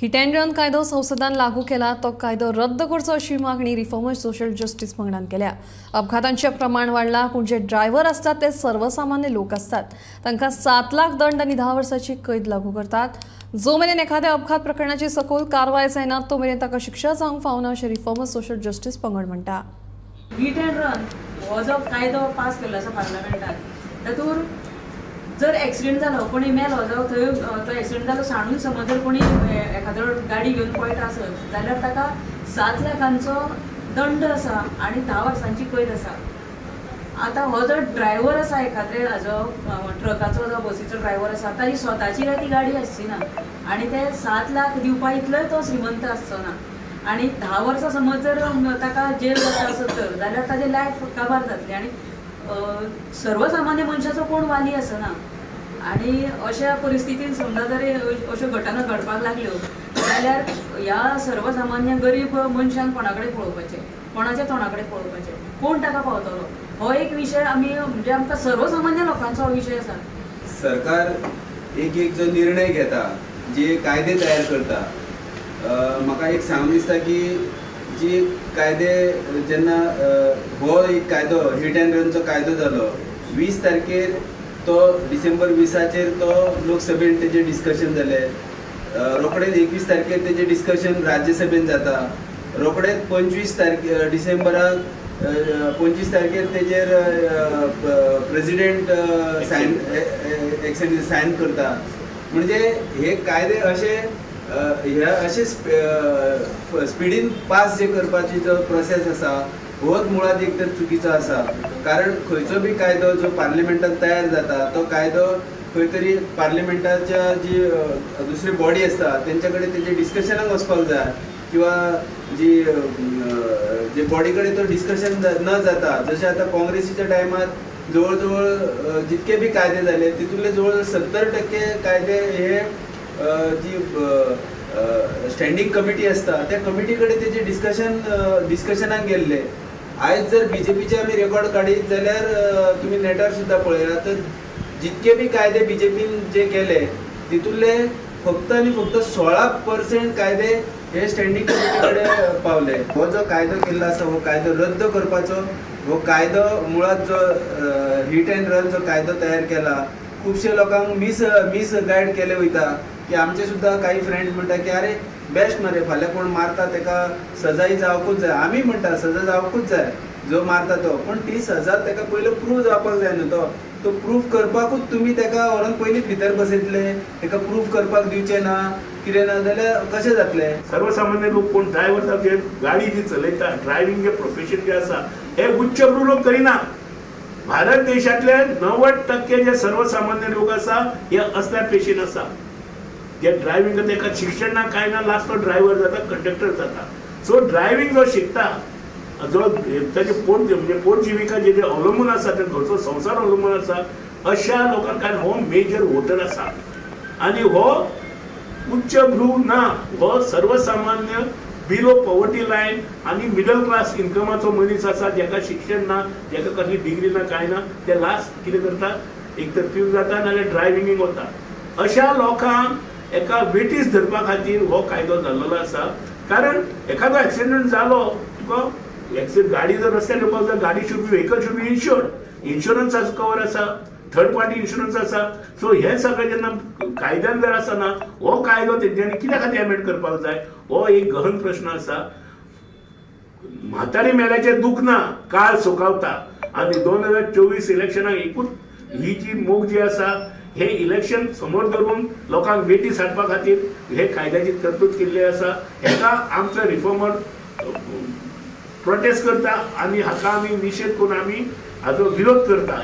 Hit and run कायदो संसदान लागू केला तो कायदो रद्द करचो अशी मागणी रिफॉर्मर्स सोशल जस्टिस पंगडान केल्या। अपघातांचे प्रमाण वाढला पूण जे ड्रायव्हर असतात ते सर्वसामान्य लोक असतात तांकां 7 लाख दंड आणि 10 वर्सांची कैद लागू करतात। जो मेरेन एखाद्या अपघात प्रकरणाची सखोल कारवाय जायना तो मेरेन ताका शिक्षा जावंक फावना अशें रिफॉर्मर्स सोशल जस्टिस पंगड म्हणटा। हिट अँड रन हो जो कायदो पास केल्लो आसा पार्लमेंटान तातूंत जर एक्सिडेंट जालो कोणी मेलो जावं थंय तो एक्सिडेंट जालो सांडून समज जर कोणी एखादो गाडी घेवन पळटा आसत जाल्यार ताका 7 लाखांचो दंड आसा आनी 10 वर्सांची कैद आसा। आतां हो जो ड्रायव्हर आसा एखाद्रे हाजो ट्रकाचो जो बसीचो ड्रायव्हर आसा ताची स्वताची ती गाडी आसची ना आनी ते 7 लाख दिवपा इतलोय तो श्रीमंत आसचो ना आनी 10 वर्सां समज जर ताका जेल जाता आसत तर जाल्यार ताजें लायफ काबार जातलें आनी सर्वसामान्य मनशाचो कोण वाली आसना। आनी अशा परिस्थितीन समजा जर अश्यो घटना घडपाक लागल्यो जाल्यार ह्या सर्वसामान्य गरीब मनशांक कोणा कडेन पळोवपाचें, कोणाच्या तोंडा कडेन पळोवपाचें, कोण ताका पावतलो हो एक विशय आमी म्हणजे आमकां सर्वसामान्य लोकांचो विशय आसा। सरकार एक जो निर्णय घेता, जे कायदे तयार करता, म्हाका एक सांगून दिसता की जी कायदे जेन्ना हो एक कायदो हिट अँड रनचो कायदो जालो 20 तारखेर तो डिसेंबर 20 तो लोकसभेन तेजेर डिस्कशन जालें, रोखडेच 21 तारखेर तेजें डिस्कशन राज्यसभेन जाता, रोखडेच 25 डिसेंबराक 25 तारखेर तेजेर प्रेसिडेंट सायन करता। म्हणजे हे कायदे अशे ह्या अशे स्पिडीन पास जे करपाची जो प्रोसेस आसा होच मुळात एक तर चुकीचो आसा। कारण खंयचो बी कायदो जो पार्लिमेंटात तयार जाता तो कायदो खंय तरी पार्लिमेंटाच्या जी दुसरी बॉडी आसता तेंच्या कडेन तेजे डिस्कशनाक वचपाक जाय किंवा जी बॉडी कडेन तो डिस्कशन न जाता। जशें आतां काँग्रेसीच्या टायमार जवळ जवळ जितके बी कायदे जाले तितूंतले जवळ 70% कायदे हे जी स्टँडिंग कमिटी असता त्या कमिटी कडेन तेजे डिस्कशनाक गेल्ले। आयज जर बीजेपीचे आमी रेकॉर्ड काडीत जाल्यार तुमी नेटार सुद्दां पळयात तर जितके बी कायदे बीजेपीन जे केले तितूंतले फक्त आनी फक्त 16% कायदे हे स्टँडिंग कमिटी कडेन पावले। हो जो कायदो केल्लो आसा हो कायदो रद्द करपाचो। हो कायदो मुळात जो हिट अँड रन जो कायदो तयार केला खुबशे लोकांक मिस गायड केले वयता की आमचे सुद्धा काही फ्रेंड्स म्हणटा की अरे बेस्ट मरे फाल्यां कोण मारता तेका सजाई जावकूच जाय। आमी म्हणटा सजा जावकूच जाय जो मारता तो, पण ती सजा तेका पयलो प्रूव जावपाक जाय न्हू। तो प्रूफ करपाकूच तुमी तेका व्हरून पयलीं भितर बसयतले, तेका प्रूफ करपाक दिवचे ना कितें ना जाल्यार कशें जातलें। सर्वसामान्य लोक कोण ड्रायव्हर जे गाडी जी चलयता ड्रायव्हिंग जे प्रोफेशन जे आसा हे उच्चभ्रू लोक करिना। भारत देशातले 90% जे सर्वसामान्य लोक आसा हे असल्या पेशीन आसा जे ड्रायव्हिंग करता एका शिक्षण ना काय ना लास्ट तो ड्रायव्हर जाता, कंडक्टर जाता। सो ड्रायव्हिंग जो शिकता जो त्याचे पोट जिविका जे अवलंबून आसा ते घरचो संसार अवलंबून आसा अशा लोकांक हो मेजर वोटर आसा आणि हो उच्चभ्रू ना, हो सर्वसामान्य बिलो पॉवर्टी लायन आणि मिडल क्लास इन्कमाचो मनीस आसा जेका शिक्षण ना, जेका कसली डिग्री ना काय ना, ते लास्ट कितें करता एक तर पिवन जाता नाल्यार ड्रायव्हिंगेक वता। अशा लोकांक एका वेटीस धरपा खातीर हो कायदो जाल्लो आसा। कारण एखादो एक्सिडेंट जालो तुका गाडी जर रस्त्यार येवपाक जाय गाडी should be vehicle should be insured, insurance cover आसा, थर्ड पार्टी इन्शुरन्स आसा। सो हे सगळें जेन्ना कायद्यान जर आसना हो कायदो तेंच्यांनी कित्या खातीर एमेंड करपाक जाय हो एक गहन प्रश्न आसा। म्हातारी मेल्याचें दुख ना, काळ सुकावता आनी 2024 इलेक्शनाक एकूच ही जी मोग जी आसा हे इलेक्शन समोर धरून लोकांक वेटी साडपा खातीर हे कायद्याची तरतूद केल्ली आसा। हेका आमचो रिफॉर्मर प्रोटेस्ट करता आनी हाका आमी निशेध करून आमी हाचो विरोध करता।